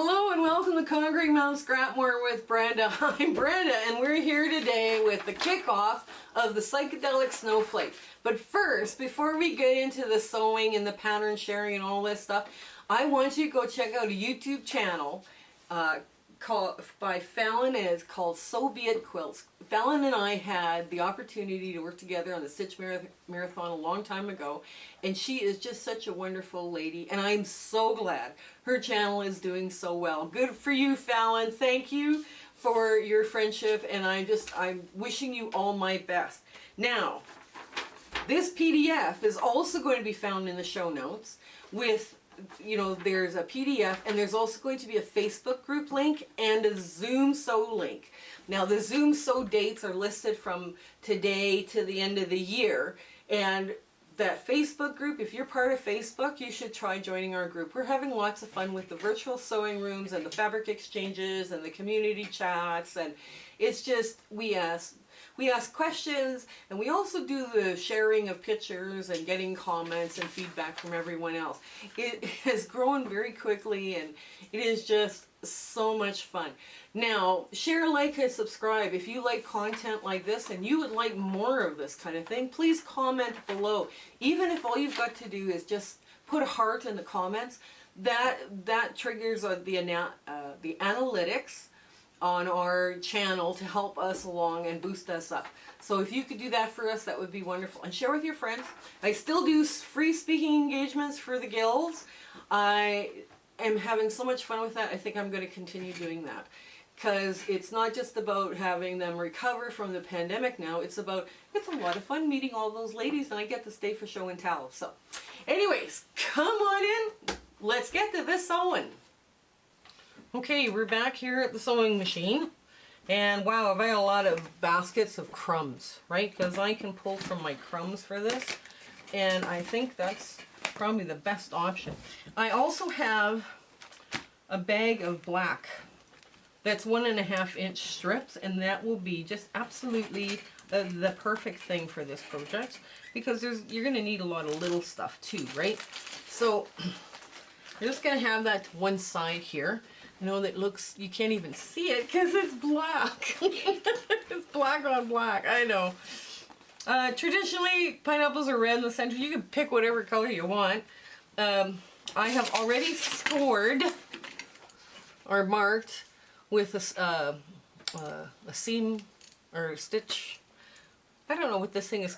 Hello and welcome to Conquering Mount Scrapmore with Brenda. I'm Brenda and we're here today with the kickoff of the Psychedelic Snowflake. But first, before we get into the sewing and the pattern sharing and all this stuff, I want you to go check out a YouTube channel by Fallon, and it's called Sew Be It Quilts. Fallon and I had the opportunity to work together on the Stitch Marathon a long time ago, and she is just such a wonderful lady, and I'm so glad her channel is doing so well. Good for you, Fallon. Thank you for your friendship, and I'm wishing you all my best. Now, this PDF is also going to be found in the show notes with, you know, there's a PDF and there's also going to be a Facebook group link and a Zoom Sew link. Now the Zoom Sew dates are listed from today to the end of the year, and that Facebook group, if you're part of Facebook, you should try joining our group. We're having lots of fun with the virtual sewing rooms and the fabric exchanges and the community chats, and it's just, we ask questions, and we also do the sharing of pictures and getting comments and feedback from everyone else. It has grown very quickly and it is just so much fun. Now, share, like, and subscribe. If you like content like this and you would like more of this kind of thing, please comment below. Even if all you've got to do is just put a heart in the comments, that triggers the analytics on our channel to help us along and boost us up. So if you could do that for us, that would be wonderful. And share with your friends. I still do free speaking engagements for the guilds. I am having so much fun with that. I think I'm going to continue doing that, because it's not just about having them recover from the pandemic now. It's a lot of fun meeting all those ladies, and I get to stay for show and tell. So anyways, come on in. Let's get to this sewing. Okay, we're back here at the sewing machine, and wow, I've got a lot of baskets of crumbs, right? Because I can pull from my crumbs for this, and I think that's probably the best option. I also have a bag of black that's 1.5 inch strips, and that will be just absolutely the perfect thing for this project, because you're going to need a lot of little stuff too, right? So I'm just going to have that to one side here. You know, that looks, you can't even see it because it's black. It's black on black, I know. Traditionally, pineapples are red in the center. You can pick whatever color you want. I have already scored or marked with a seam or stitch. I don't know what this thing is.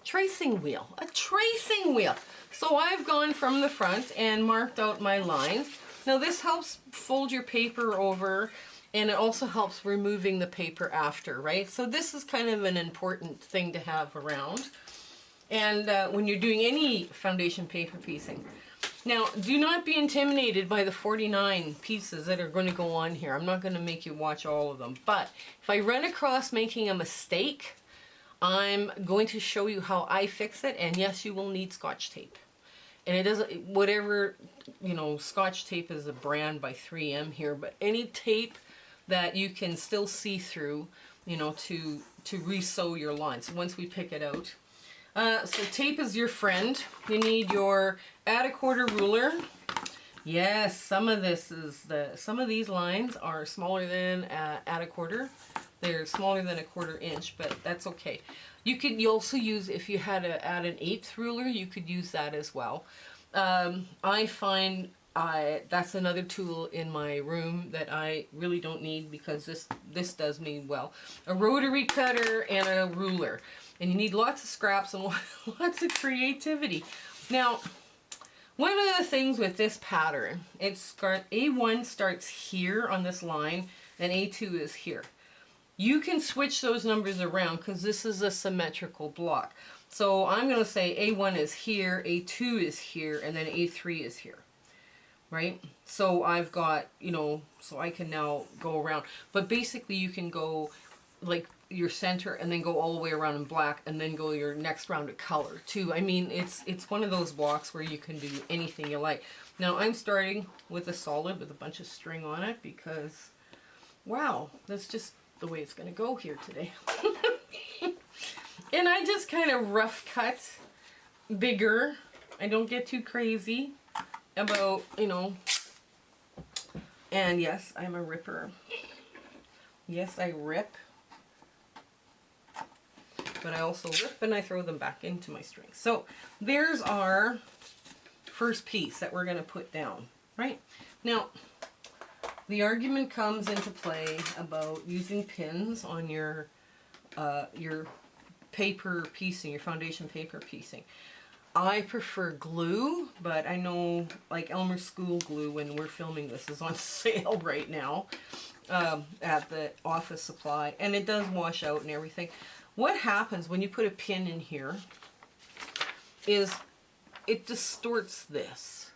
Tracing wheel. A tracing wheel. So I've gone from the front and marked out my lines. Now this helps fold your paper over, and it also helps removing the paper after, right? So this is kind of an important thing to have around. And when you're doing any foundation paper piecing. Now, do not be intimidated by the 49 pieces that are going to go on here. I'm not going to make you watch all of them. But if I run across making a mistake, I'm going to show you how I fix it. And yes, you will need Scotch tape. And it doesn't, whatever, you know, Scotch tape is a brand by 3M here, but any tape that you can still see through, you know, to re-sew your lines once we pick it out. So tape is your friend. You need your add a quarter ruler. Yes, some of these lines are smaller than add a quarter. They're smaller than 1/4 inch, but that's okay. You also use, if you had to add an 1/8 ruler, you could use that as well. I find that's another tool in my room that I really don't need, because this does me well. A rotary cutter and a ruler. And you need lots of scraps and lots of creativity. Now, one of the things with this pattern, A1 starts here on this line and A2 is here. You can switch those numbers around because this is a symmetrical block. So I'm going to say A1 is here, A2 is here, and then A3 is here, right? So I've got, you know, so I can now go around. But basically you can go like your center and then go all the way around in black and then go your next round of color too. I mean, it's one of those blocks where you can do anything you like. Now I'm starting with a solid with a bunch of string on it because, wow, that's just the way it's going to go here today. And I just kind of rough cut bigger. I don't get too crazy about, you know, And yes, I'm a ripper. Yes, I rip. But I also rip and I throw them back into my string. So there's our first piece that we're going to put down, right? Now, the argument comes into play about using pins on your paper piecing, your foundation paper piecing. I prefer glue, but I know like Elmer School glue, when we're filming this, is on sale right now at the office supply, and it does wash out and everything. What happens when you put a pin in here is it distorts this,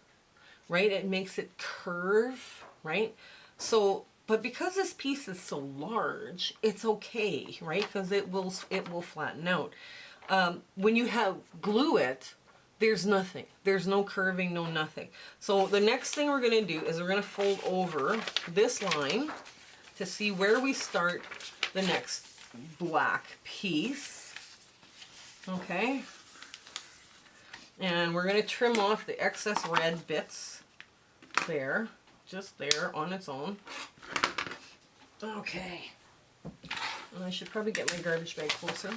right? It makes it curve, right? So, but because this piece is so large, it's okay, right? Because it will flatten out. When you have glue it, there's nothing. There's no curving, no nothing. So the next thing we're going to do is we're going to fold over this line to see where we start the next black piece. Okay. And we're going to trim off the excess red bits there, just there on its own. Okay. And I should probably get my garbage bag closer.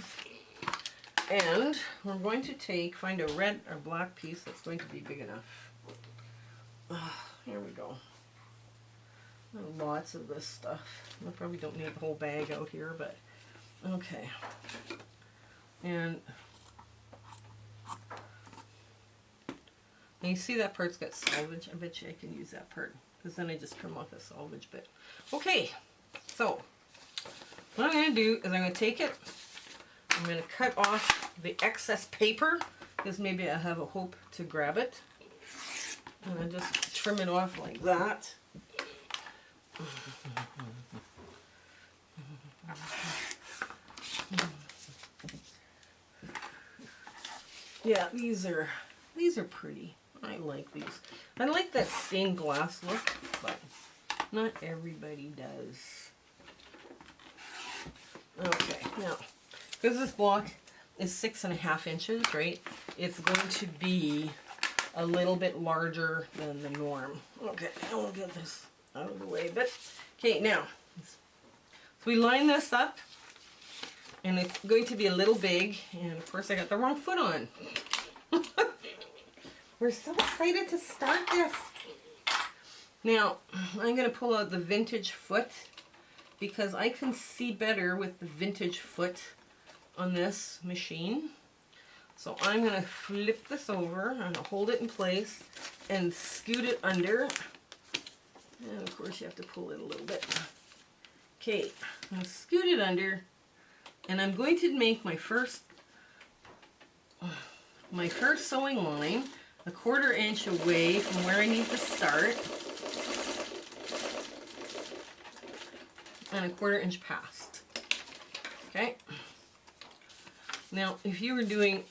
And we're going to find a red or black piece that's going to be big enough. Here we go. Lots of this stuff. I probably don't need the whole bag out here, but okay. And you see that part's got salvage. I bet you I can use that part, because then I just trim off the salvage bit. Okay, so what I'm going to do is I'm going to take it, I'm going to cut off the excess paper, because maybe I have a hope to grab it. And I just trim it off like that. Yeah, these are pretty. I like these. I like that stained glass look, but not everybody does. Okay, now, because this block is 6.5 inches, right? It's going to be a little bit larger than the norm. Okay, I'll get this out of the way a bit. Okay, now, so we line this up, and it's going to be a little big, and of course I got the wrong foot on. We're so excited to start this. Now, I'm going to pull out the vintage foot, because I can see better with the vintage foot on this machine. So I'm going to flip this over, I'm going to hold it in place and scoot it under. And of course you have to pull it a little bit. Okay, I'm going to scoot it under, and I'm going to make my first sewing line 1/4 inch away from where I need to start, and 1/4 inch past. Okay. Now, if you were doing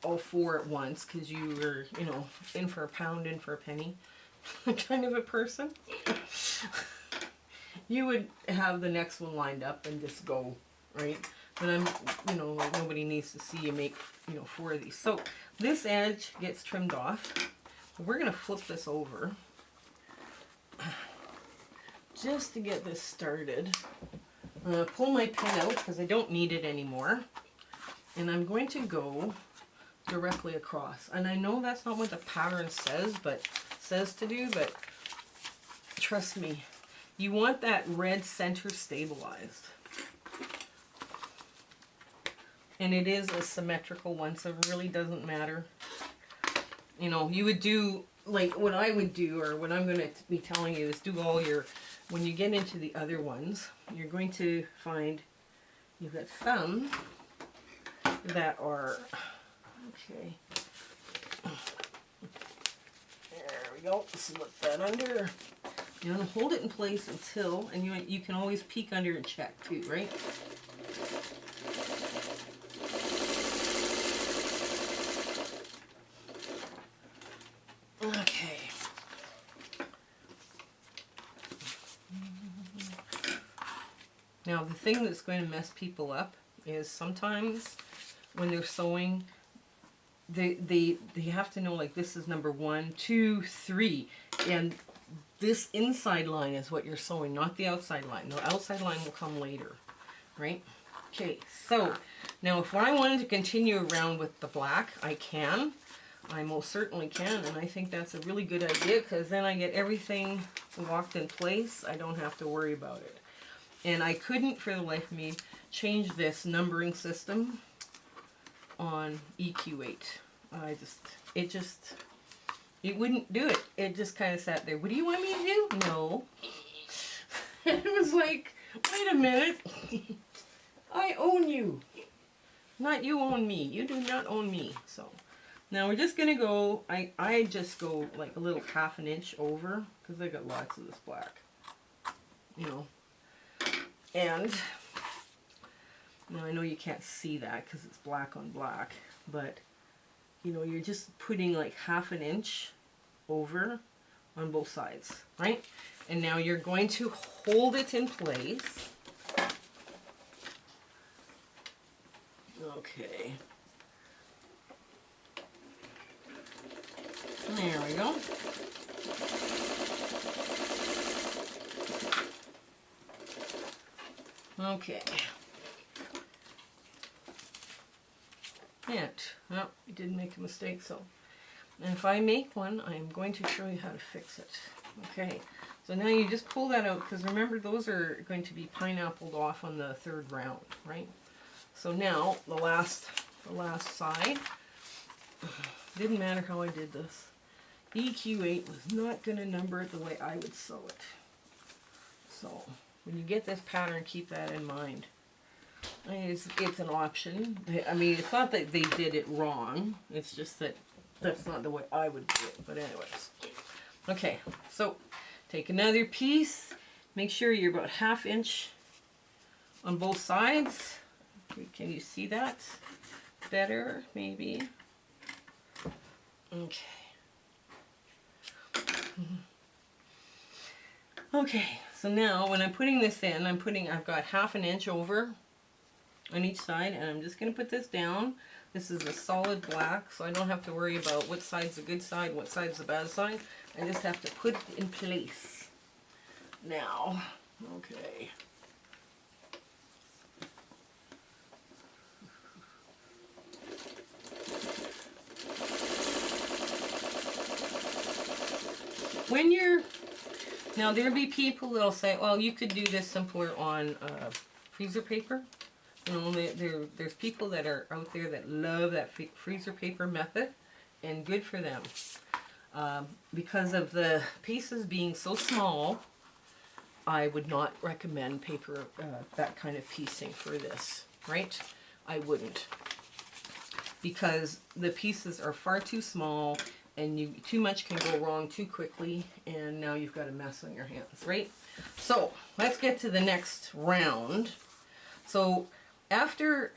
all 4 at once, because you were, you know, in for a pound, in for a penny kind of a person, you would have the next one lined up and just go, right? But I'm, you know, like, nobody needs to see you make, you know, 4 of these. So this edge gets trimmed off. We're going to flip this over just to get this started. I'm going to pull my pin out because I don't need it anymore. And I'm going to go directly across. And I know that's not what the pattern says to do, but trust me, you want that red center stabilized. And it is a symmetrical one, so it really doesn't matter. You know, you would do, like what I would do, or what I'm going to be telling you is do all your, when you get into the other ones, you're going to find you've got some that are, okay, there we go, slip that under. You want to hold it in place until, and you can always peek under and check too, right? Okay. Now the thing that's going to mess people up is sometimes when they're sewing, they have to know, like, this is number 1, 2, 3, and this inside line is what you're sewing, not the outside line. The outside line will come later, right? Okay, so now if I wanted to continue around with the black, I can. I most certainly can, and I think that's a really good idea because then I get everything locked in place. I don't have to worry about it. And I couldn't, for the life of me, change this numbering system on EQ8. It wouldn't do it. It just kind of sat there. What do you want me to do? No. It was like, wait a minute. I own you. Not you own me. You do not own me. So now we're just going to go, I just go like a little half an inch over because I got lots of this black. You know. And now I know you can't see that because it's black on black, but you know, you're just putting like half an inch over on both sides, right? And now you're going to hold it in place. Okay. There we go. Okay. And, oh, I did make a mistake, so. And if I make one, I'm going to show you how to fix it. Okay. So now you just pull that out, because remember those are going to be pineappled off on the third round, right? So now, the last side, didn't matter how I did this. EQ8 was not going to number it the way I would sew it. So, when you get this pattern, keep that in mind. It's an option. I mean, it's not that they did it wrong. It's just that that's not the way I would do it. But anyways. Okay, so take another piece. Make sure you're about ½ inch on both sides. Can you see that better, maybe? Okay. Okay, so now when I'm putting this in, I've got ½ an inch over on each side, and I'm just going to put this down. This is a solid black, so I don't have to worry about what side's the good side, what side's the bad side. I just have to put it in place. Now, okay. Now there'll be people that'll say, well, you could do this simpler on freezer paper. You know, there's people that are out there that love that freezer paper method, and good for them. Because of the pieces being so small, I would not recommend paper, that kind of piecing for this, right? I wouldn't. Because the pieces are far too small, and too much can go wrong too quickly, and now you've got a mess on your hands, right? So let's get to the next round. So after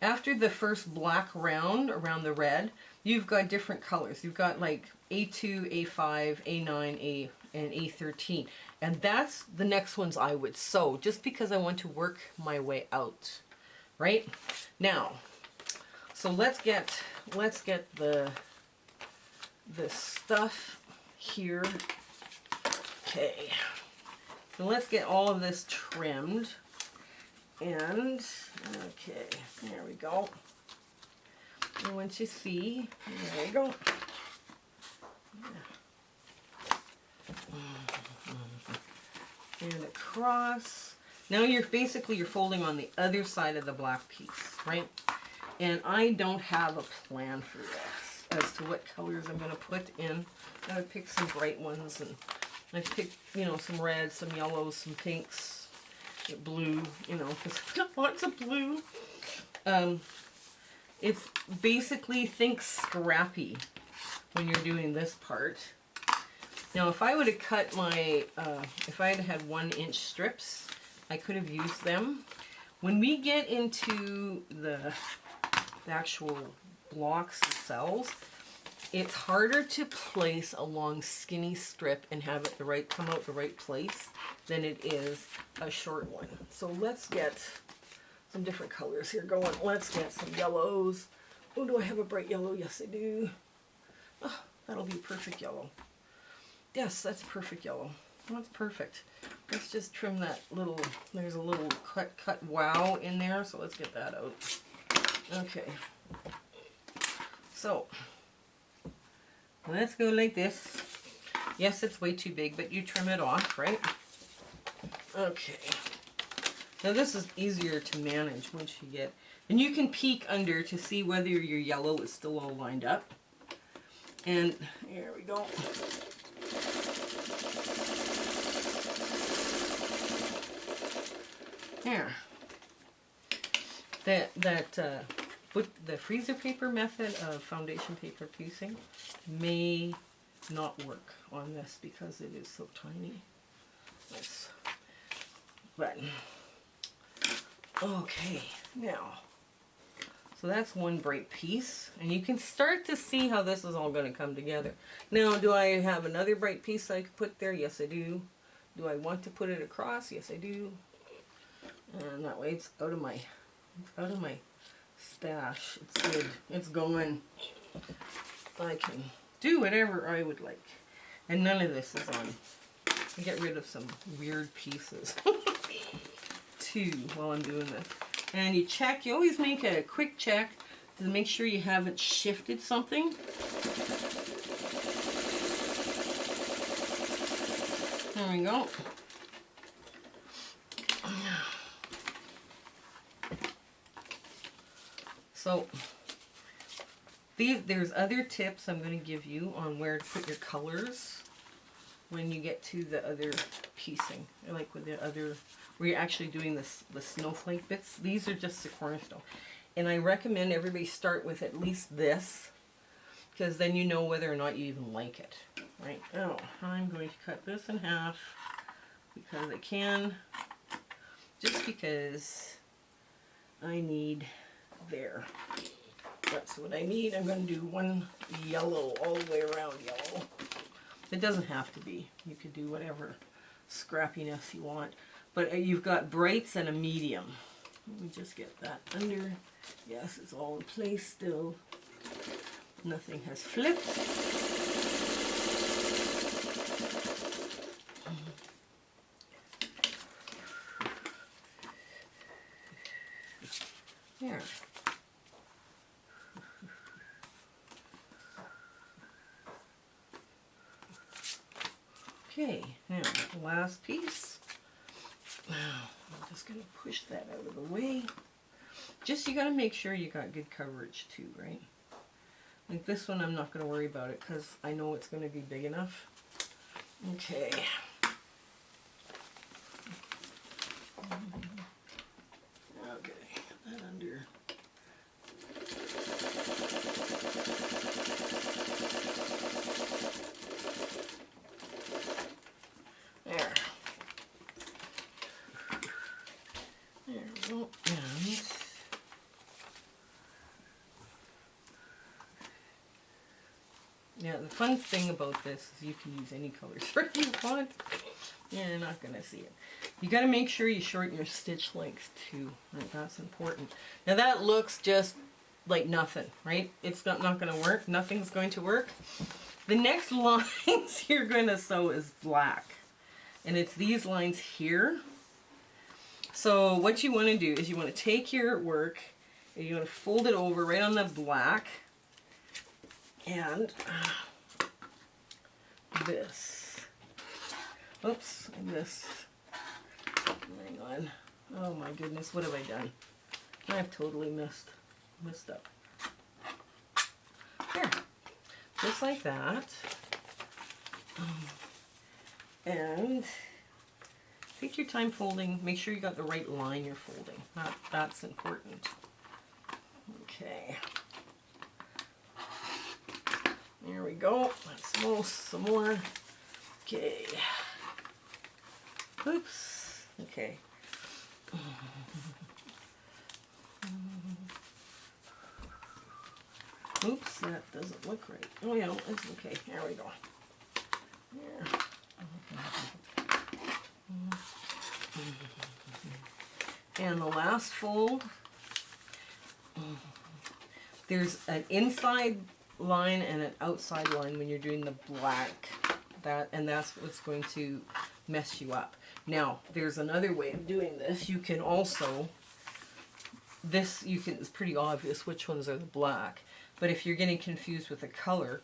the first black round around the red, you've got different colors. You've got like A2, A5, A9, and A13, and that's the next ones I would sew, just because I want to work my way out, right? Now, so let's get the stuff here. Okay, so let's get all of this trimmed, and okay, there we go. And once you see, there you go. And across. Now you're folding on the other side of the black piece, right? And I don't have a plan for this as to what colors I'm going to put in. I would pick some bright ones, and I picked, you know, some reds, some yellows, some pinks, blue, you know, because I've got lots of blue. It's basically, think scrappy when you're doing this part. Now, if I would have cut my, if I had 1 inch strips, I could have used them. When we get into the actual blocks themselves, it's harder to place a long skinny strip and have it come out the right place than it is a short one. So let's get some different colors here going. Let's get some yellows. Oh, do I have a bright yellow? Yes, I do. Oh, that'll be perfect yellow. Yes, that's perfect yellow. That's perfect. Let's just trim that little, there's a little cut wow in there, so let's get that out. Okay. So, let's go like this. Yes, it's way too big, but you trim it off, right? Okay. Now this is easier to manage once you get, and you can peek under to see whether your yellow is still all lined up. And here we go. There. With the freezer paper method of foundation paper piecing may not work on this because it is so tiny. Yes. But okay, now, so that's one bright piece, and you can start to see how this is all going to come together. Now, do I have another bright piece I could put there? Yes, I do. Do I want to put it across? Yes, I do. And that way it's out of my stash. It's good. It's going. I can do whatever I would like. And none of this is on. I get rid of some weird pieces too while I'm doing this. And you check, you always make a quick check to make sure you haven't shifted something. There we go. So there's other tips I'm going to give you on where to put your colors when you get to the other piecing, like with the other, where you're actually doing the snowflake bits. These are just the cornerstone. And I recommend everybody start with at least this, because then you know whether or not you even like it. Right now, I'm going to cut this in half because I can, just because I need there. That's what I need. I'm going to do one yellow, all the way around yellow. It doesn't have to be. You could do whatever scrappiness you want. But you've got brights and a medium. Let me just get that under. Yes, it's all in place still. Nothing has flipped. There. Okay, now the last piece. Now I'm just going to push that out of the way. Just, you got to make sure you got good coverage too, right? Like this one, I'm not going to worry about it because I know it's going to be big enough. Okay. Okay, get that under. There. There we go. And yeah, the fun thing about this is you can use any colors you want. You're not going to see it. You got to make sure you shorten your stitch length too. Right, that's important. Now that looks just like nothing, right? It's not going to work. Nothing's going to work. The next lines you're going to sew is black. And it's these lines here. So what you want to do is you want to take your work and you want to fold it over right on the black. And this. Oops, I missed. Hang on. Oh my goodness, what have I done? I've totally messed up. There. Just like that. And take your time folding. Make sure you got the right line you're folding. That's important. Okay. There we go. Let's sew some more. Okay. Oops. Okay. Oops, that doesn't look right. Oh yeah, it's okay. There we go. There. And the last fold, there's an inside line and an outside line when you're doing the black and that's what's going to mess you up. Now, there's another way of doing this. You can also, it's pretty obvious which ones are the black, but if you're getting confused with the color,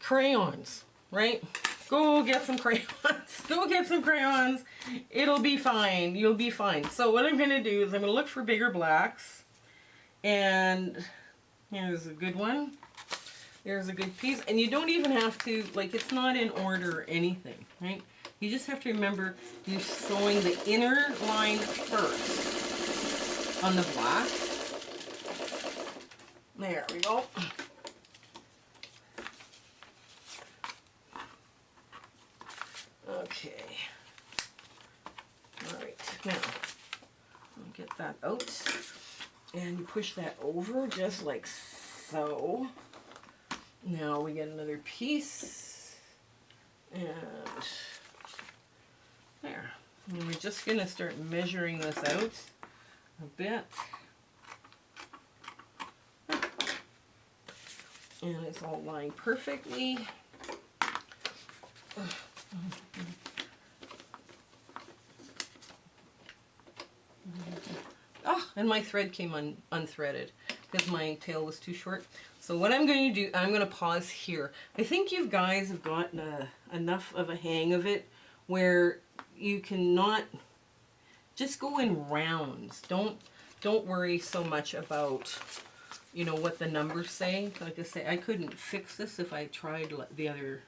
crayons, right? Go get some crayons. Go get some crayons. It'll be fine. You'll be fine. So what I'm going to do is I'm going to look for bigger blacks, and here's a good one. There's a good piece, and you don't even have to, like, it's not in order or anything, right? You just have to remember you're sewing the inner line first on the black. There we go. Okay. All right, now, I'll get that out, and you push that over just like so. Now we get another piece, and there. And we're just going to start measuring this out a bit. And it's all lined perfectly. Oh, and my thread came unthreaded because my tail was too short. So what I'm going to do, I'm going to pause here. I think you guys have gotten enough of a hang of it where you cannot just go in rounds. Don't worry so much about, you know, what the numbers say. Like I say, I couldn't fix this if I tried the other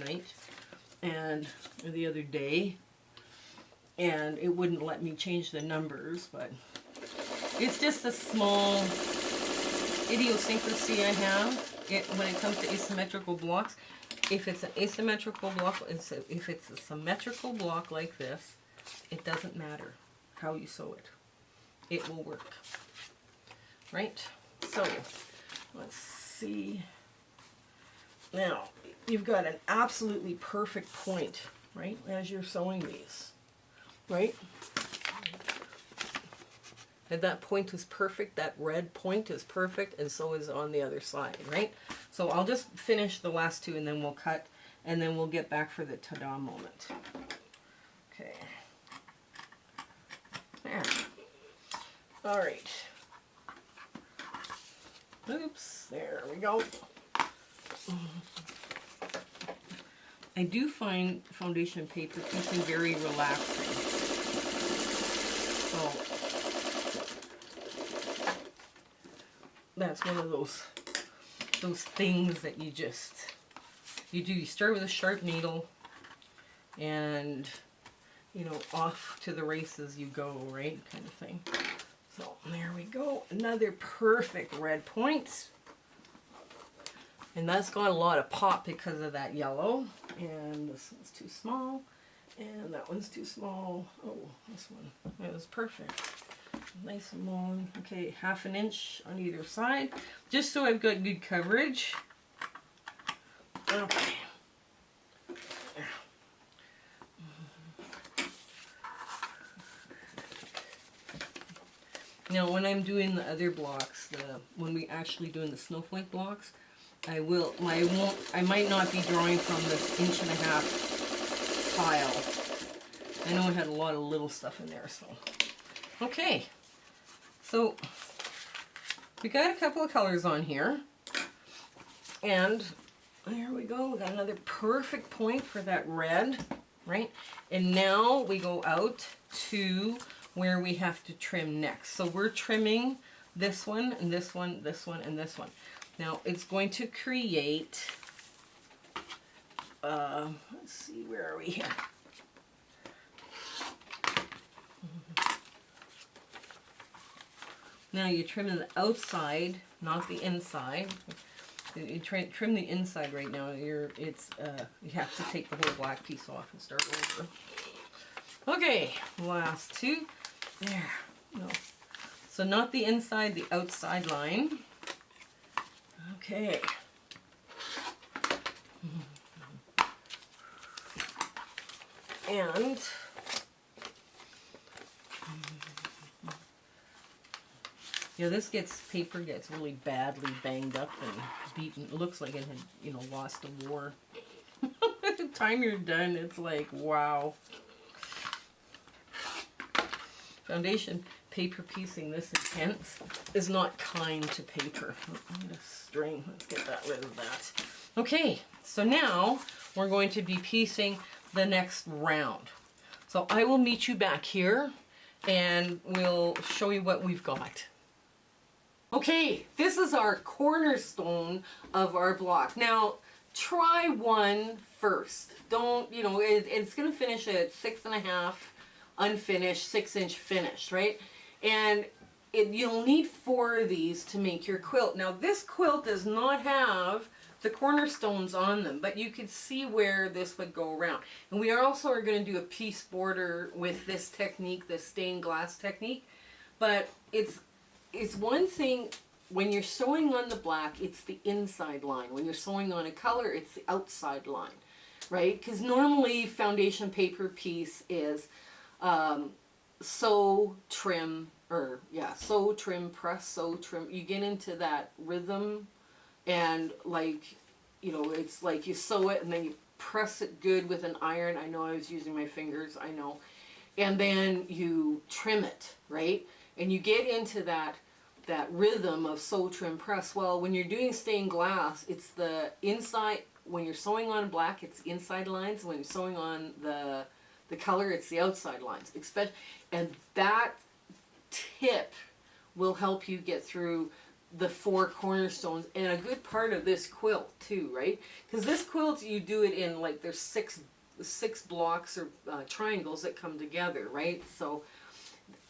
night or the other day, and it wouldn't let me change the numbers. But it's just a small idiosyncrasy I have when it comes to asymmetrical blocks. If it's an asymmetrical block, if it's a symmetrical block like this, it doesn't matter how you sew it. It will work. Right? So, let's see. Now, you've got an absolutely perfect point, right, as you're sewing these. Right? And that point is perfect, that red point is perfect, and so is on the other side, right? So I'll just finish the last two, and then we'll cut, and then we'll get back for the ta-da moment. Okay. There. All right. Oops, there we go. I do find foundation paper piecing very relaxing. So that's one of those things that you do. You start with a sharp needle, and you know, off to the races you go, right? Kind of thing. So there we go. Another perfect red point. And that's got a lot of pop because of that yellow. And this one's too small. And that one's too small. Oh, this one. That was perfect. Nice and long. Okay, 1/2 inch on either side. Just so I've got good coverage. Okay. Now when I'm doing the other blocks, when we actually doing the snowflake blocks, I might not be drawing from this 1.5 pile. I know it had a lot of little stuff in there, so. Okay, so we got a couple of colors on here, and there we go. We got another perfect point for that red, right? And now we go out to where we have to trim next. So we're trimming this one, and this one, this one, and this one. Now it's going to create, let's see, where are we here? Now you trim the outside, not the inside. You trim the inside right now. You have to take the whole black piece off and start over. Okay, last two. There. No. So not the inside, the outside line. Okay. And yeah, this paper gets really badly banged up and beaten. It looks like it had, you know, lost a war. time you're done, it's like, wow. Foundation paper piecing this intense is not kind to paper. I need a string. Let's get that rid of that. Okay, so now we're going to be piecing the next round. So I will meet you back here and we'll show you what we've got. Okay, this is our cornerstone of our block. Now, try one first. Don't, you know, it's going to finish at 6.5 unfinished, 6-inch finished, right? And you'll need 4 of these to make your quilt. Now, this quilt does not have the cornerstones on them, but you could see where this would go around. And we also are going to do a piece border with this technique, this stained glass technique. But it's one thing, when you're sewing on the black, it's the inside line. When you're sewing on a color, it's the outside line, right? Because normally foundation paper piece is sew, trim, sew, trim, press, sew, trim. You get into that rhythm, and like, you know, it's like you sew it and then you press it good with an iron. I know I was using my fingers, I know. And then you trim it, right? And you get into that rhythm of sew, trim, press. Well, when you're doing stained glass, it's the inside. When you're sewing on black, it's inside lines. When you're sewing on the color, it's the outside lines. And that tip will help you get through the 4 cornerstones and a good part of this quilt too, right? Because this quilt, you do it in like, there's six blocks or triangles that come together, right? So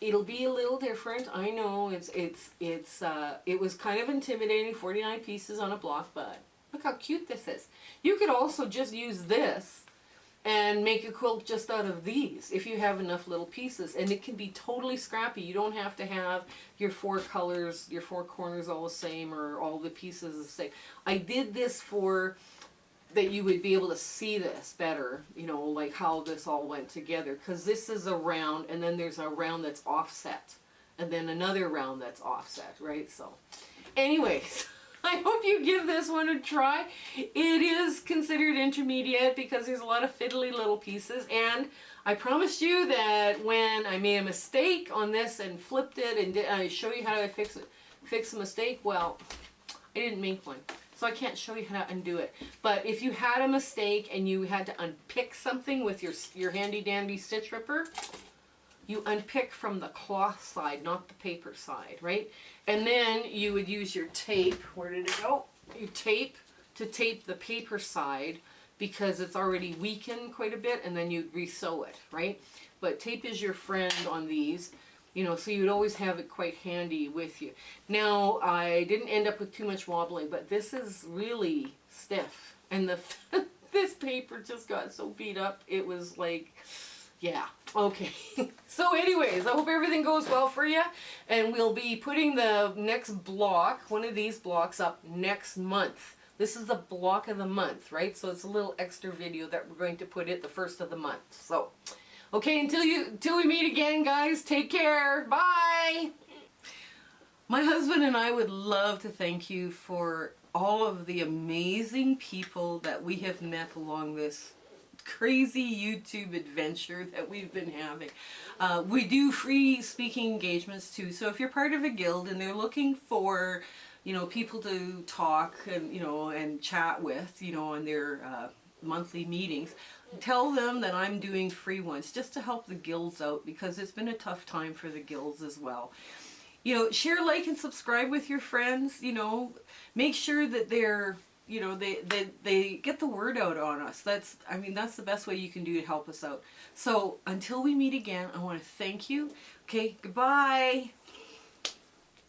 it'll be a little different. I know it was kind of intimidating, 49 pieces on a block, but look how cute this is. You could also just use this and make a quilt just out of these if you have enough little pieces, and it can be totally scrappy. You don't have to have your 4 colors, your 4 corners all the same, or all the pieces the same. I did this for that you would be able to see this better, you know, like how this all went together, because this is a round, and then there's a round that's offset, and then another round that's offset, right? So anyways, I hope you give this one a try. It is considered intermediate because there's a lot of fiddly little pieces, and I promised you that when I made a mistake on this and flipped it and I show you how to fix a mistake, well, I didn't make one, so I can't show you how to undo it. But if you had a mistake and you had to unpick something with your handy dandy stitch ripper, you unpick from the cloth side, not the paper side, right? And then you would use your tape. Where did it go? You tape to tape the paper side because it's already weakened quite a bit, and then you re-sew it, right? But tape is your friend on these, you know, so you'd always have it quite handy with you. Now, I didn't end up with too much wobbling, but this is really stiff. And this paper just got so beat up, it was like, yeah, okay. So anyways, I hope everything goes well for you, and we'll be putting the next block, one of these blocks, up next month. This is the block of the month, right? So it's a little extra video that we're going to put it the first of the month. So, okay, until we meet again, guys, take care. Bye. My husband and I would love to thank you for all of the amazing people that we have met along this crazy YouTube adventure that we've been having. We do free speaking engagements too, so if you're part of a guild and they're looking for, you know, people to talk and, you know, and chat with, you know, in their monthly meetings, tell them that I'm doing free ones just to help the guilds out, because it's been a tough time for the guilds as well. You know, share, like, and subscribe with your friends. You know, make sure that they're, you know, they get the word out on us. That's the best way you can do to help us out. So until we meet again, I want to thank you. Okay, goodbye.